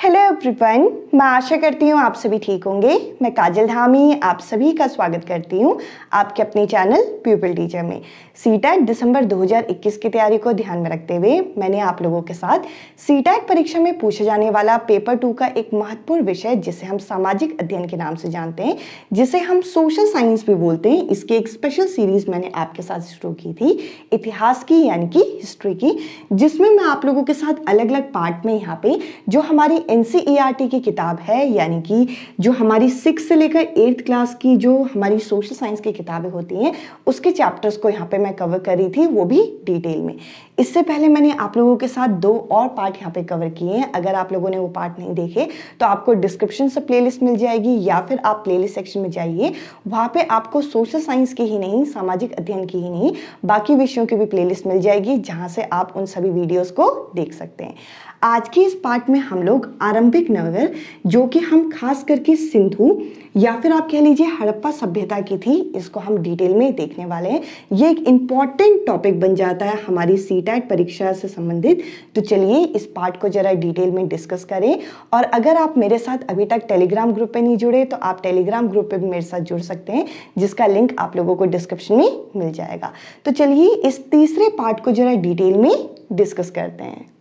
Hello everyone, मैं आशा करती हूँ आप सभी ठीक होंगे। मैं काजल धामी आप सभी का स्वागत करती हूँ आपके अपने चैनल प्यूपिल टीचर में। सीटेट दिसंबर 2021 की तैयारी को ध्यान में रखते हुए मैंने आप लोगों के साथ सीटेट परीक्षा में पूछे जाने वाला पेपर 2 का एक महत्वपूर्ण विषय जिसे हम सामाजिक अध्ययन के नाम से जानते हैं, जिसे हम सोशल साइंस भी बोलते हैं, इसकी एक स्पेशल सीरीज मैंने आपके साथ शुरू की थी इतिहास की, यानी कि हिस्ट्री की, जिसमें मैं आप लोगों के साथ अलग अलग पार्ट में यहाँ पे जो हमारी NCERT की किताब है, यानी कि जो हमारी 6 से लेकर 8th क्लास की जो हमारी सोशल साइंस की किताबें होती हैं, उसके चैप्टर्स को यहाँ पे मैं कवर कर रही थी, वो भी डिटेल में। इससे पहले मैंने आप लोगों के साथ 2 और पार्ट यहाँ पे कवर किए हैं। अगर आप लोगों ने वो पार्ट नहीं देखे तो आपको डिस्क्रिप्शन से प्लेलिस्ट मिल जाएगी, या फिर आप प्लेलिस्ट सेक्शन में जाइए, वहाँ पे आपको सोशल साइंस की ही नहीं, सामाजिक अध्ययन की ही नहीं, बाकी विषयों की भी प्लेलिस्ट मिल जाएगी, जहाँ से आप उन सभी वीडियोस को देख सकते हैं। आज के इस पार्ट में हम लोग आरंभिक नगर, जो कि हम खास करके सिंधु या फिर आप कह लीजिए हड़प्पा सभ्यता की थी, इसको हम डिटेल में देखने वाले हैं। ये एक इम्पॉर्टेंट टॉपिक बन जाता है हमारी सीटेट परीक्षा से संबंधित। तो चलिए इस पार्ट को जरा डिटेल में डिस्कस करें। और अगर आप मेरे साथ अभी तक टेलीग्राम ग्रुप पे नहीं जुड़े तो आप टेलीग्राम ग्रुप पे भी मेरे साथ जुड़ सकते हैं, जिसका लिंक आप लोगों को डिस्क्रिप्शन में मिल जाएगा। तो चलिए इस तीसरे पार्ट को जरा डिटेल में डिस्कस करते हैं।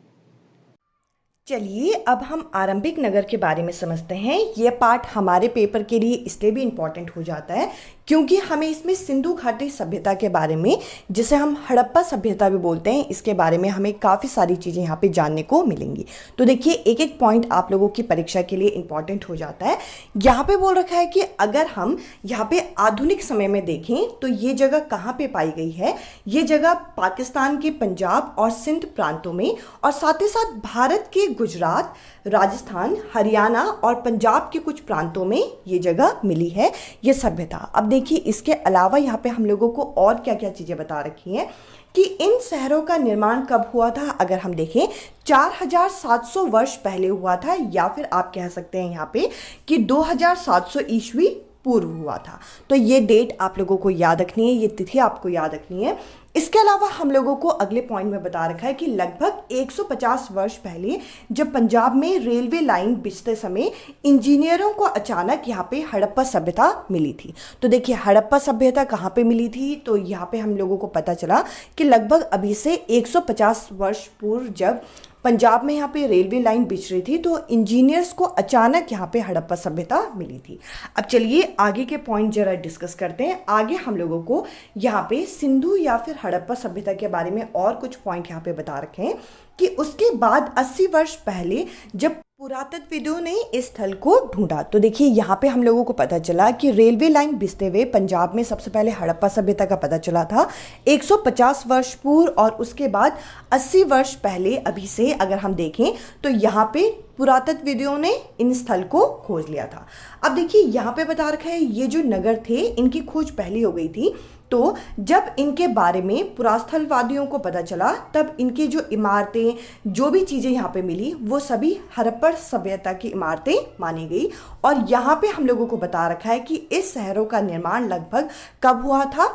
चलिए अब हम आरंभिक नगर के बारे में समझते हैं। यह पार्ट हमारे पेपर के लिए इसलिए भी इम्पॉर्टेंट हो जाता है क्योंकि हमें इसमें सिंधु घाटी सभ्यता के बारे में, जिसे हम हड़प्पा सभ्यता भी बोलते हैं, इसके बारे में हमें काफ़ी सारी चीज़ें यहाँ पे जानने को मिलेंगी। तो देखिए एक एक पॉइंट आप लोगों की परीक्षा के लिए इम्पॉर्टेंट हो जाता है। यहाँ पे बोल रखा है कि अगर हम यहाँ पे आधुनिक समय में देखें तो ये जगह कहाँ पे पाई गई है। ये जगह पाकिस्तान के पंजाब और सिंध प्रांतों में, और साथ ही साथ भारत के गुजरात, राजस्थान, हरियाणा और पंजाब के कुछ प्रांतों में ये जगह मिली है, ये सभ्यता। अब देखिए इसके अलावा यहाँ पे हम लोगों को और क्या क्या चीज़ें बता रखी हैं कि इन शहरों का निर्माण कब हुआ था। अगर हम देखें 4700 वर्ष पहले हुआ था, या फिर आप कह सकते हैं यहाँ पे कि 2700 ईस्वी पूर्व हुआ था। तो ये डेट आप लोगों को याद रखनी है, ये तिथि आपको याद रखनी है। इसके अलावा हम लोगों को अगले पॉइंट में बता रखा है कि लगभग 150 वर्ष पहले जब पंजाब में रेलवे लाइन बिछते समय इंजीनियरों को अचानक यहाँ पे हड़प्पा सभ्यता मिली थी। तो देखिए हड़प्पा सभ्यता कहाँ पे मिली थी, तो यहाँ पे हम लोगों को पता चला कि लगभग अभी से 150 वर्ष पूर्व जब पंजाब में यहाँ पे रेलवे लाइन बिछ रही थी तो इंजीनियर्स को अचानक यहाँ पे हड़प्पा सभ्यता मिली थी। अब चलिए आगे के पॉइंट जरा डिस्कस करते हैं। आगे हम लोगों को यहाँ पे सिंधु या फिर हड़प्पा सभ्यता के बारे में और कुछ पॉइंट यहाँ पे बता रखे हैं कि उसके बाद 80 वर्ष पहले जब पुरातत्वविदों ने इस स्थल को ढूंढा, तो देखिए यहाँ पे हम लोगों को पता चला कि रेलवे लाइन बिछते हुए पंजाब में सबसे पहले हड़प्पा सभ्यता का पता चला था 150 वर्ष पूर्व, और उसके बाद 80 वर्ष पहले अभी से अगर हम देखें तो यहाँ पे पुरातत्वविदों ने इन स्थल को खोज लिया था। अब देखिए यहाँ पे बता रखा है ये जो नगर थे इनकी खोज पहले हो गई थी। तो जब इनके बारे में पुरास्थलवादियों को पता चला तब इनकी जो इमारतें, जो भी चीज़ें यहाँ पे मिली वो सभी हड़प्पा सभ्यता की इमारतें मानी गई। और यहाँ पे हम लोगों को बता रखा है कि इस शहरों का निर्माण लगभग कब हुआ था,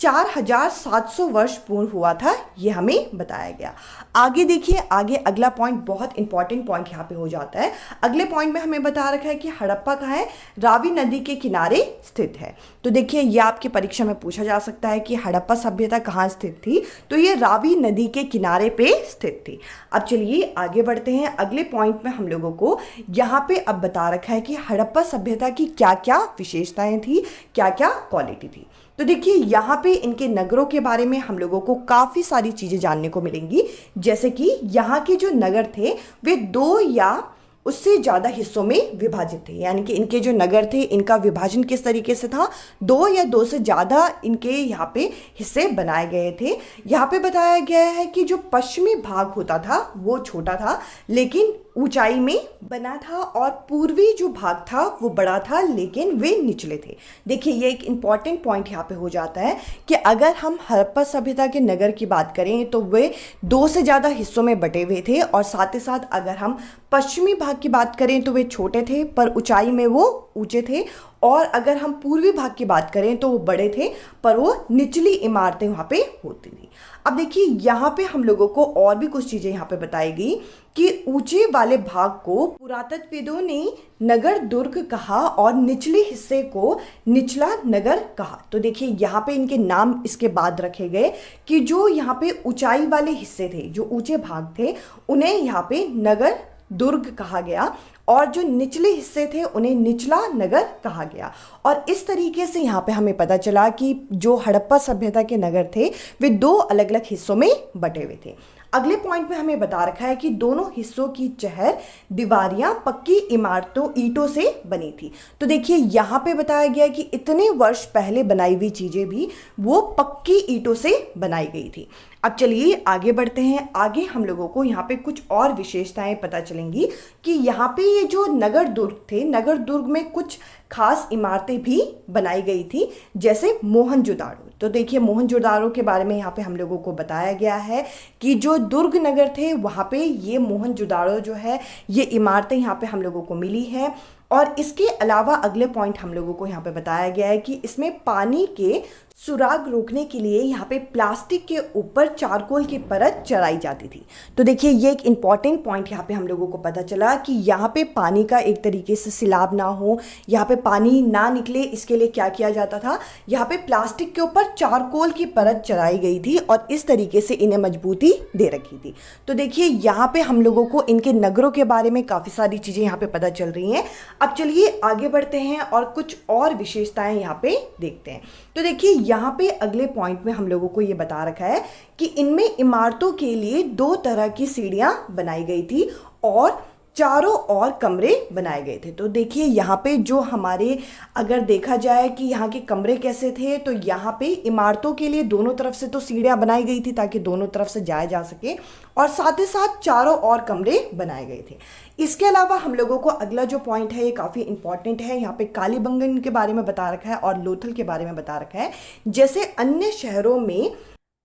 4700 वर्ष पूर्व हुआ था, ये हमें बताया गया। आगे देखिए, आगे अगला पॉइंट बहुत इंपॉर्टेंट पॉइंट यहाँ पे हो जाता है। अगले पॉइंट में हमें बता रखा है कि हड़प्पा कहाँ है, रावी नदी के किनारे स्थित है। तो देखिए ये आपकी परीक्षा में पूछा जा सकता है कि हड़प्पा सभ्यता कहाँ स्थित थी, तो ये रावी नदी के किनारे पे स्थित थी। अब चलिए आगे बढ़ते हैं। अगले पॉइंट में हम लोगों को यहाँ पे अब बता रखा है कि हड़प्पा सभ्यता की क्या क्या विशेषताएं थी, क्या क्या क्वालिटी थी। तो देखिए यहाँ पे इनके नगरों के बारे में हम लोगों को काफ़ी सारी चीज़ें जानने को मिलेंगी, जैसे कि यहाँ के जो नगर थे वे 2 या उससे ज़्यादा हिस्सों में विभाजित थे। यानी कि इनके जो नगर थे इनका विभाजन किस तरीके से था, 2 या 2 से ज़्यादा इनके यहाँ पे हिस्से बनाए गए थे। यहाँ पे बताया गया है कि जो पश्चिमी भाग होता था वो छोटा था लेकिन ऊंचाई में बना था, और पूर्वी जो भाग था वो बड़ा था लेकिन वे निचले थे। देखिए ये एक इम्पॉर्टेंट पॉइंट यहाँ पे हो जाता है कि अगर हम हड़प्पा सभ्यता के नगर की बात करें तो वे 2 से ज़्यादा हिस्सों में बटे हुए थे, और साथ ही साथ अगर हम पश्चिमी भाग की बात करें तो वे छोटे थे पर ऊंचाई में वो ऊंचे थे, और अगर हम पूर्वी भाग की बात करें तो वो बड़े थे पर वो निचली इमारतें वहाँ पे होती थी। अब देखिए यहाँ पे हम लोगों को और भी कुछ चीज़ें यहाँ पे बताई गई कि ऊंचे वाले भाग को पुरातत्वविदों ने नगर दुर्ग कहा और निचले हिस्से को निचला नगर कहा। तो देखिए यहाँ पे इनके नाम इसके बाद रखे गए कि जो यहाँ पे ऊंचाई वाले हिस्से थे, जो ऊंचे भाग थे, उन्हें यहाँ पे नगर दुर्ग कहा गया और जो निचले हिस्से थे उन्हें निचला नगर कहा गया। और इस तरीके से यहाँ पे हमें पता चला कि जो हड़प्पा सभ्यता के नगर थे वे दो अलग अलग हिस्सों में बटे हुए थे। अगले पॉइंट में हमें बता रखा है कि दोनों हिस्सों की चहर दीवारियां पक्की इमारतों ईंटों से बनी थी। तो देखिए यहाँ पे बताया गया कि इतने वर्ष पहले बनाई हुई चीजें भी वो पक्की ईंटों से बनाई गई थी। अब चलिए आगे बढ़ते हैं। आगे हम लोगों को यहाँ पे कुछ और विशेषताएं पता चलेंगी कि यहाँ पे ये जो नगर दुर्ग थे, नगर दुर्ग में कुछ खास इमारतें भी बनाई गई थी, जैसे मोहनजोदाड़ो। तो देखिए मोहनजोदाड़ो के बारे में यहाँ पे हम लोगों को बताया गया है कि जो दुर्ग नगर थे वहाँ पे ये मोहनजोदाड़ो जो है ये इमारतें यहाँ पे हम लोगों को मिली हैं। और इसके अलावा अगले पॉइंट हम लोगों को यहाँ पे बताया गया है कि इसमें पानी के सुराग रोकने के लिए यहाँ पे प्लास्टिक के ऊपर चारकोल की परत चढ़ाई जाती थी। तो देखिए ये एक इम्पॉर्टेंट पॉइंट यहाँ पे हम लोगों को पता चला कि यहाँ पे पानी का एक तरीके से सिलाब ना हो, यहाँ पे पानी ना निकले, इसके लिए क्या किया जाता था, यहाँ पे प्लास्टिक के ऊपर चारकोल की परत चढ़ाई गई थी और इस तरीके से इन्हें मजबूती दे रखी थी। तो देखिए यहाँ पे हम लोगों को इनके नगरों के बारे में काफ़ी सारी चीज़ें यहाँ पे पता चल रही हैं। अब चलिए आगे बढ़ते हैं और कुछ और विशेषताएं यहाँ पे देखते हैं। तो देखिए यहाँ पे अगले पॉइंट में हम लोगों को ये बता रखा है कि इनमें इमारतों के लिए दो तरह की सीढ़ियां बनाई गई थी और चारों ओर कमरे बनाए गए थे। तो देखिए यहाँ पे जो हमारे अगर देखा जाए कि यहाँ के कमरे कैसे थे, तो यहाँ पे इमारतों के लिए दोनों तरफ से तो सीढ़ियाँ बनाई गई थी ताकि दोनों तरफ से जाया जा सके और साथ ही साथ चारों ओर कमरे बनाए गए थे। इसके अलावा हम लोगों को अगला जो पॉइंट है ये काफ़ी इंपॉर्टेंट है। यहाँ पे कालीबंगन के बारे में बता रखा है और लोथल के बारे में बता रखा है। जैसे अन्य शहरों में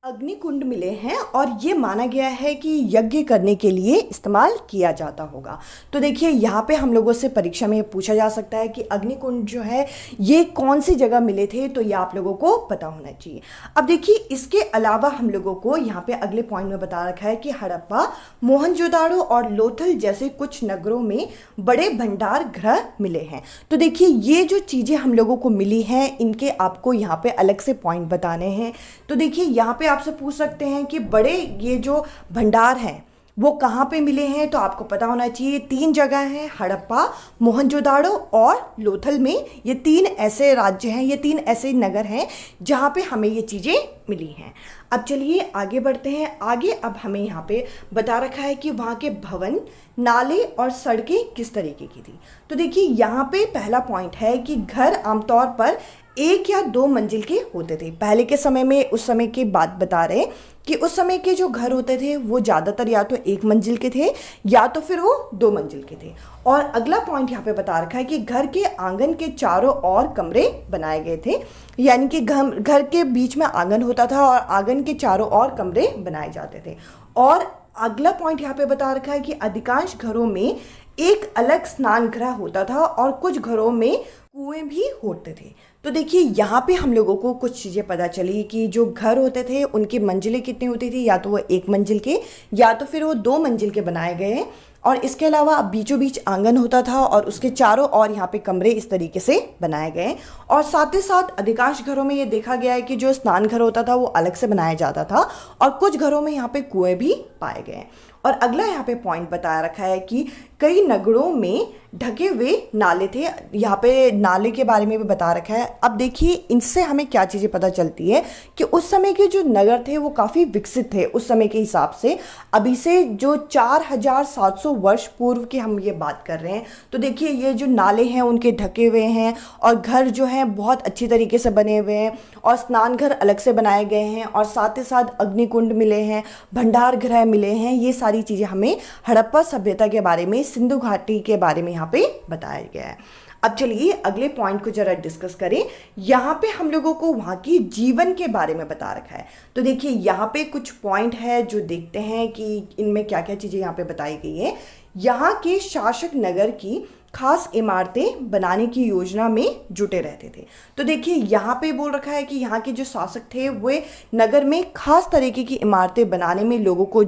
अग्निकुंड मिले हैं और ये माना गया है कि यज्ञ करने के लिए इस्तेमाल किया जाता होगा। तो देखिए यहाँ पे हम लोगों से परीक्षा में पूछा जा सकता है कि अग्निकुंड जो है ये कौन सी जगह मिले थे, तो ये आप लोगों को पता होना चाहिए। अब देखिए इसके अलावा हम लोगों को यहाँ पे अगले पॉइंट में बता रखा है कि हड़प्पा, मोहनजोदाड़ो और लोथल जैसे कुछ नगरों में बड़े भंडार गृह मिले हैं। तो देखिए ये जो चीज़ें हम लोगों को मिली हैं इनके आपको यहाँ पे अलग से पॉइंट बताने हैं। तो देखिए यहाँ पे आपसे पूछ सकते हैं कि बड़े ये जो भंडार हैं वो कहाँ पे मिले हैं, तो आपको पता होना चाहिए 3 जगह हैं, हड़प्पा, मोहनजोदाड़ो और लोथल में। ये 3 ऐसे राज्य हैं, ये 3 ऐसे नगर हैं जहाँ पे हमें ये चीज़ें मिली हैं। अब चलिए आगे बढ़ते हैं। आगे अब हमें यहाँ पे बता रखा है कि वहाँ के भवन, नाले और सड़कें किस तरीके की थी। तो देखिए यहाँ पे पहला पॉइंट है कि घर आमतौर पर 1 या 2 मंजिल के होते थे। पहले के समय में, उस समय की बात बता रहे कि उस समय के जो घर होते थे वो ज़्यादातर या तो 1 मंजिल के थे या तो फिर वो 2 मंजिल के थे। और अगला पॉइंट यहाँ पे बता रखा है कि घर के आंगन के चारों ओर कमरे बनाए गए थे, यानी कि घर के बीच में आंगन होता था और आंगन के चारों ओर कमरे बनाए जाते थे। और अगला पॉइंट यहाँ पे बता रखा है कि अधिकांश घरों में एक अलग स्नान गृह होता था और कुछ घरों में कुएं भी होते थे। तो देखिए यहाँ पे हम लोगों को कुछ चीज़ें पता चली कि जो घर होते थे उनकी मंजिलें कितनी होती थी, या तो वो 1 मंजिल के या तो फिर वो 2 मंजिल के बनाए गए हैं। और इसके अलावा बीचों बीच आंगन होता था और उसके चारों ओर यहाँ पे कमरे इस तरीके से बनाए गए। और साथ ही साथ अधिकांश घरों में ये देखा गया है कि जो स्नान घर होता था वो अलग से बनाया जाता था और कुछ घरों में यहाँ पे कुएं भी पाए गए। और अगला यहाँ पे पॉइंट बताया रखा है कि कई नगरों में ढके हुए नाले थे। यहाँ पे नाले के बारे में भी बता रखा है। अब देखिए इनसे हमें क्या चीज़ें पता चलती है कि उस समय के जो नगर थे वो काफ़ी विकसित थे उस समय के हिसाब से। अभी से जो 4700 वर्ष पूर्व की हम ये बात कर रहे हैं। तो देखिए ये जो नाले हैं उनके ढके हुए हैं और घर जो हैं बहुत अच्छी तरीके से बने हुए हैं और स्नान घर अलग से बनाए गए हैं और साथ ही साथ अग्निकुंड मिले हैं, भंडार गृह मिले हैं। ये सारी चीज़ें हमें हड़प्पा सभ्यता के बारे में, सिंधु घाटी के बारे में यहाँ पे बताया गया है। अब चलिए अगले पॉइंट को जरा डिस्कस करें। यहाँ पे हम लोगों को वहाँ की जीवन के बारे में बता रखा है। तो देखिए यहाँ पे कुछ पॉइंट है जो देखते हैं कि इनमें क्या क्या चीज़ें यहाँ पे बताई गई है। यहाँ के शासक नगर की खास इमारतें बनाने की योजना में जुटे रहते थे। तो देखिए यहाँ पे बोल रखा है कि यहाँ के जो शासक थे वे नगर में खास तरीके की इमारतें बनाने में लोगों को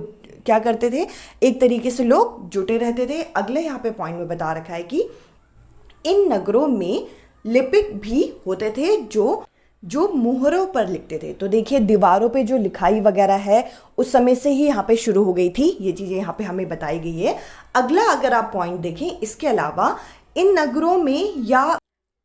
क्या करते थे, एक तरीके से लोग जुटे रहते थे। अगले यहाँ पे पॉइंट में बता रखा है कि इन नगरों में लिपिक भी होते थे जो मुहरों पर लिखते थे। तो देखिए दीवारों पे जो लिखाई वगैरह है उस समय से ही यहाँ पे शुरू हो गई थी, ये चीज़ें यहाँ पे हमें बताई गई है। अगला अगर आप पॉइंट देखें, इसके अलावा इन नगरों में या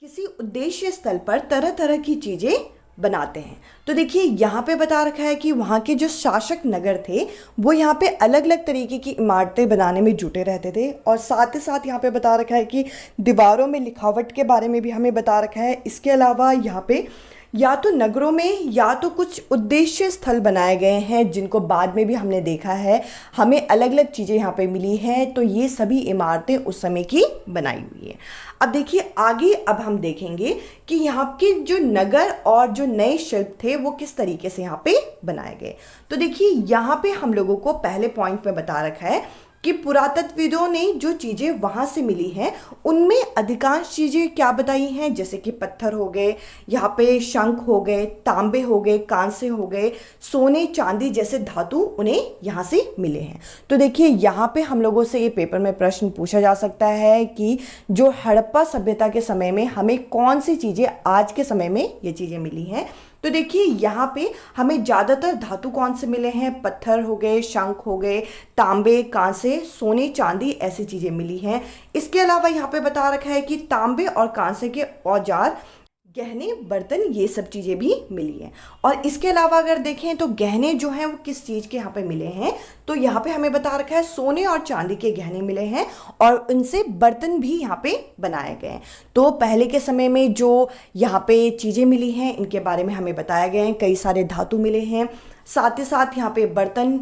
किसी उद्देश्य स्थल पर तरह तरह की चीज़ें बनाते हैं। तो देखिए यहाँ पे बता रखा है कि वहाँ के जो शासक नगर थे वो यहाँ पे अलग अलग तरीके की इमारतें बनाने में जुटे रहते थे, और साथ ही साथ यहाँ पे बता रखा है कि दीवारों में लिखावट के बारे में भी हमें बता रखा है। इसके अलावा यहाँ पे या तो नगरों में या तो कुछ उद्देश्य स्थल बनाए गए हैं जिनको बाद में भी हमने देखा है, हमें अलग अलग चीज़ें यहाँ पे मिली हैं। तो ये सभी इमारतें उस समय की बनाई हुई है। अब देखिए आगे अब हम देखेंगे कि यहाँ के जो नगर और जो नए शिल्प थे वो किस तरीके से यहाँ पे बनाए गए। तो देखिए यहाँ पे हम लोगों को पहले पॉइंट में बता रखा है कि पुरातत्वविदों ने जो चीज़ें वहाँ से मिली हैं उनमें अधिकांश चीज़ें क्या बताई हैं, जैसे कि पत्थर हो गए, यहाँ पे शंख हो गए, तांबे हो गए, कांसे हो गए, सोने चांदी जैसे धातु उन्हें यहाँ से मिले हैं। तो देखिए यहाँ पे हम लोगों से ये पेपर में प्रश्न पूछा जा सकता है कि जो हड़प्पा सभ्यता के समय में हमें कौन सी चीज़ें आज के समय में ये चीज़ें मिली हैं। तो देखिए यहाँ पे हमें ज़्यादातर धातु कौन से मिले हैं, पत्थर हो गए, शंख हो गए, तांबे, कांसे, सोने चांदी ऐसी चीज़ें मिली हैं। इसके अलावा यहाँ पे बता रखा है कि तांबे और कांसे के औजार, गहने, बर्तन, ये सब चीज़ें भी मिली हैं। और इसके अलावा अगर देखें तो गहने जो हैं वो किस चीज़ के यहाँ पे मिले हैं, तो यहाँ पे हमें बता रखा है सोने और चांदी के गहने मिले हैं और इनसे बर्तन भी यहाँ पे बनाए गए हैं। तो पहले के समय में जो यहाँ पे चीज़ें मिली हैं इनके बारे में हमें बताया गया है, कई सारे धातु मिले हैं, साथ ही साथ यहाँ पे बर्तन,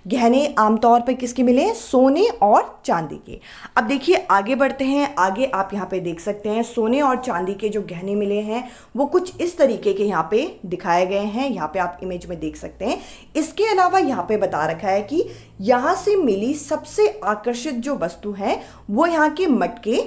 गहने आमतौर पे किसके मिले हैं, सोने और चांदी के। अब देखिए आगे बढ़ते हैं, आगे आप यहाँ पे देख सकते हैं सोने और चांदी के जो गहने मिले हैं वो कुछ इस तरीके के यहाँ पे दिखाए गए हैं, यहाँ पे आप इमेज में देख सकते हैं। इसके अलावा यहाँ पे बता रखा है कि यहाँ से मिली सबसे आकर्षित जो वस्तु है वो यहाँ के मटके,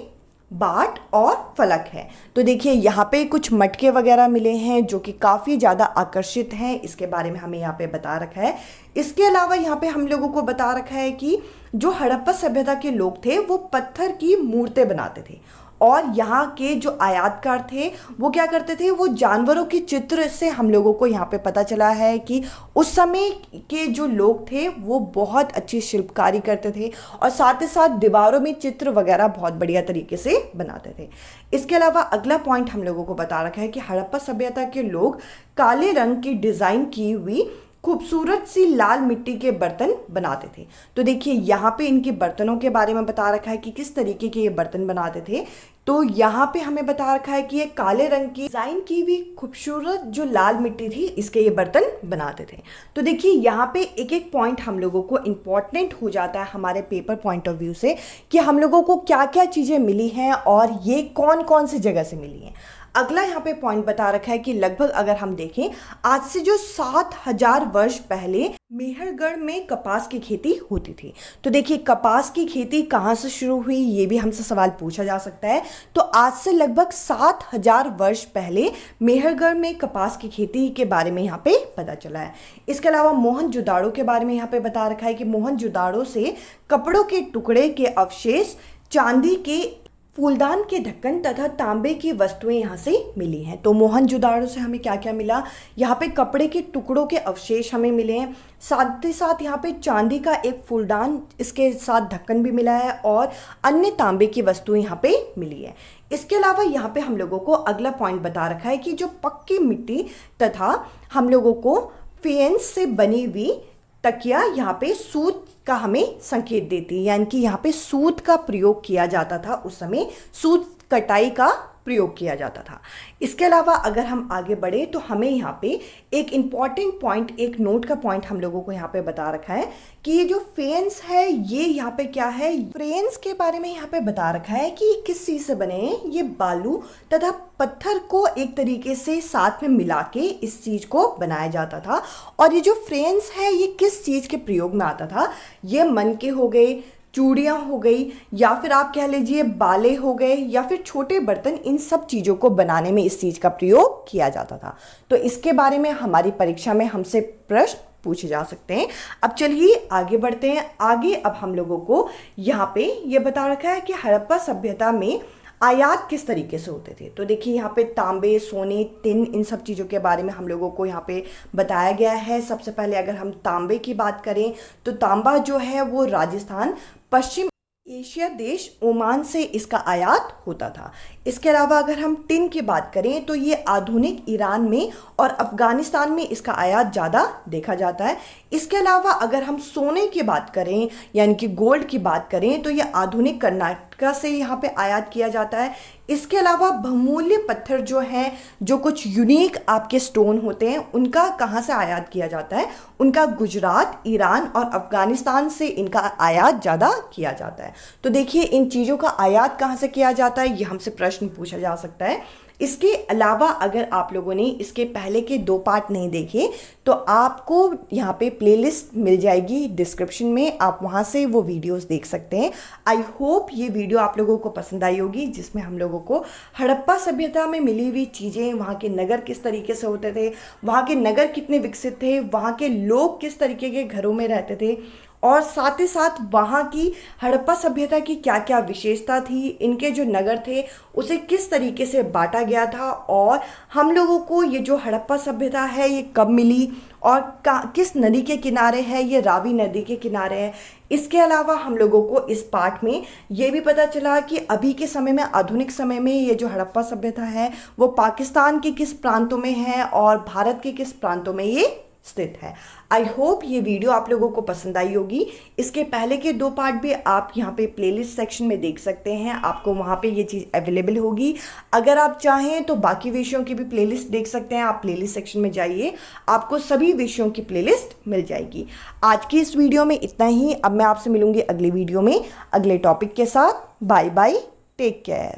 बाट और फलक है। तो देखिए यहाँ पे कुछ मटके वगैरह मिले हैं जो कि काफ़ी ज़्यादा आकर्षित हैं, इसके बारे में हमें यहाँ पे बता रखा है। इसके अलावा यहाँ पे हम लोगों को बता रखा है कि जो हड़प्पा सभ्यता के लोग थे वो पत्थर की मूर्तें बनाते थे, और यहाँ के जो आयातकार थे वो क्या करते थे, वो जानवरों के चित्र से हम लोगों को यहाँ पे पता चला है कि उस समय के जो लोग थे वो बहुत अच्छी शिल्पकारी करते थे और साथ ही साथ दीवारों में चित्र वगैरह बहुत बढ़िया तरीके से बनाते थे। इसके अलावा अगला पॉइंट हम लोगों को बता रखा है कि हड़प्पा सभ्यता के लोग काले रंग की डिज़ाइन की हुई खूबसूरत सी लाल मिट्टी के बर्तन बनाते थे। तो देखिए यहाँ पे इनके बर्तनों के बारे में बता रखा है कि किस तरीके के ये बर्तन बनाते थे। तो यहाँ पे हमें बता रखा है कि ये काले रंग की डिजाइन की हुई खूबसूरत जो लाल मिट्टी थी इसके ये बर्तन बनाते थे। तो देखिए यहाँ पे एक एक पॉइंट हम लोगों को इम्पॉर्टेंट हो जाता है हमारे पेपर पॉइंट ऑफ व्यू से कि हम लोगों को क्या क्या चीज़ें मिली हैं और ये कौन कौन सी जगह से मिली हैं। अगला यहाँ पे पॉइंट बता रखा है कि लगभग अगर हम देखें आज से जो 7000 वर्ष पहले मेहरगढ़ में कपास की खेती होती थी। तो देखिए कपास की खेती कहाँ से शुरू हुई ये भी हमसे सवाल पूछा जा सकता है। तो आज से लगभग 7000 वर्ष पहले मेहरगढ़ में कपास की खेती के बारे में यहाँ पे पता चला है। इसके अलावा मोहनजोदाड़ो के बारे में यहाँ पे बता रखा है कि मोहनजोदाड़ो से कपड़ों के टुकड़े के अवशेष, चांदी के फूलदान के ढक्कन तथा तांबे की वस्तुएं यहाँ से मिली हैं। तो मोहनजोदाड़ो से हमें क्या क्या मिला, यहाँ पे कपड़े के टुकड़ों के अवशेष हमें मिले हैं, साथ ही साथ यहाँ पे चांदी का एक फूलदान, इसके साथ ढक्कन भी मिला है और अन्य तांबे की वस्तुएं यहाँ पे मिली है। इसके अलावा यहाँ पे हम लोगों को अगला पॉइंट बता रखा है कि जो पक्की मिट्टी तथा हम लोगों को फेंस से बनी हुई तकिया यहाँ पे सूत का हमें संकेत देती है, यानी कि यहाँ पे सूत का प्रयोग किया जाता था, उस समय सूत कटाई का प्रयोग किया जाता था। इसके अलावा अगर हम आगे बढ़े तो हमें यहाँ पे एक इम्पॉर्टेंट पॉइंट, एक नोट का पॉइंट हम लोगों को यहाँ पे बता रखा है कि ये जो फेंस है ये यहाँ पे क्या है, फेंस के बारे में यहाँ पे बता रखा है कि किस चीज़ से बने हैं। ये बालू तथा पत्थर को एक तरीके से साथ में मिला के इस चीज़ को बनाया जाता था। और ये जो फ्रेंस है ये किस चीज़ के प्रयोग में आता था, ये मन के हो गए, चूड़ियाँ हो गई, या फिर आप कह लीजिए बाले हो गए, या फिर छोटे बर्तन, इन सब चीज़ों को बनाने में इस चीज़ का प्रयोग किया जाता था। तो इसके बारे में हमारी परीक्षा में हमसे प्रश्न पूछे जा सकते हैं। अब चलिए आगे बढ़ते हैं। आगे अब हम लोगों को यहाँ पे ये बता रखा है कि हड़प्पा सभ्यता में आयात किस तरीके से होते थे। तो देखिए यहाँ पे तांबे, सोने, टिन, इन सब चीज़ों के बारे में हम लोगों को यहाँ पे बताया गया है। सबसे पहले अगर हम तांबे की बात करें तो तांबा जो है वो राजस्थान, पश्चिम एशिया देश ओमान से इसका आयात होता था। इसके अलावा अगर हम टिन की बात करें तो ये आधुनिक ईरान में और अफगानिस्तान में इसका आयात ज़्यादा देखा जाता है। इसके अलावा अगर हम सोने की बात करें यानी कि गोल्ड की बात करें तो ये आधुनिक कर्नाटका से यहाँ पे आयात किया जाता है। इसके अलावा बहुमूल्य पत्थर जो हैं, जो कुछ यूनिक आपके स्टोन होते हैं, उनका कहाँ से आयात किया जाता है? उनका गुजरात, ईरान और अफगानिस्तान से इनका आयात ज़्यादा किया जाता है। तो देखिए इन चीज़ों का आयात कहाँ से किया जाता है, ये हमसे प्रश्न पूछा जा सकता है। इसके अलावा अगर आप लोगों ने इसके पहले के 2 पार्ट नहीं देखे तो आपको यहाँ पे प्लेलिस्ट मिल जाएगी डिस्क्रिप्शन में, आप वहाँ से वो वीडियोस देख सकते हैं। आई होप ये वीडियो आप लोगों को पसंद आई होगी, जिसमें हम लोगों को हड़प्पा सभ्यता में मिली हुई चीज़ें, वहाँ के नगर किस तरीके से होते थे, वहाँ के नगर कितने विकसित थे, वहाँ के लोग किस तरीके के घरों में रहते थे, और साथ ही साथ वहाँ की हड़प्पा सभ्यता की क्या क्या विशेषता थी, इनके जो नगर थे उसे किस तरीके से बांटा गया था, और हम लोगों को ये जो हड़प्पा सभ्यता है ये कब मिली और किस नदी के किनारे है, ये रावी नदी के किनारे है। इसके अलावा हम लोगों को इस पार्ट में ये भी पता चला कि अभी के समय में, आधुनिक समय में, ये जो हड़प्पा सभ्यता है वो पाकिस्तान के किस प्रांतों में है और भारत के किस प्रांतों में ये स्थित है। आई होप ये वीडियो आप लोगों को पसंद आई होगी। इसके पहले के 2 पार्ट भी आप यहाँ पे प्लेलिस्ट सेक्शन में देख सकते हैं, आपको वहाँ पे ये चीज़ अवेलेबल होगी। अगर आप चाहें तो बाकी विषयों की भी प्लेलिस्ट देख सकते हैं, आप प्लेलिस्ट सेक्शन में जाइए, आपको सभी विषयों की प्लेलिस्ट मिल जाएगी। आज की इस वीडियो में इतना ही। अब मैं आपसे मिलूंगी अगली वीडियो में अगले टॉपिक के साथ। Bye bye, take care.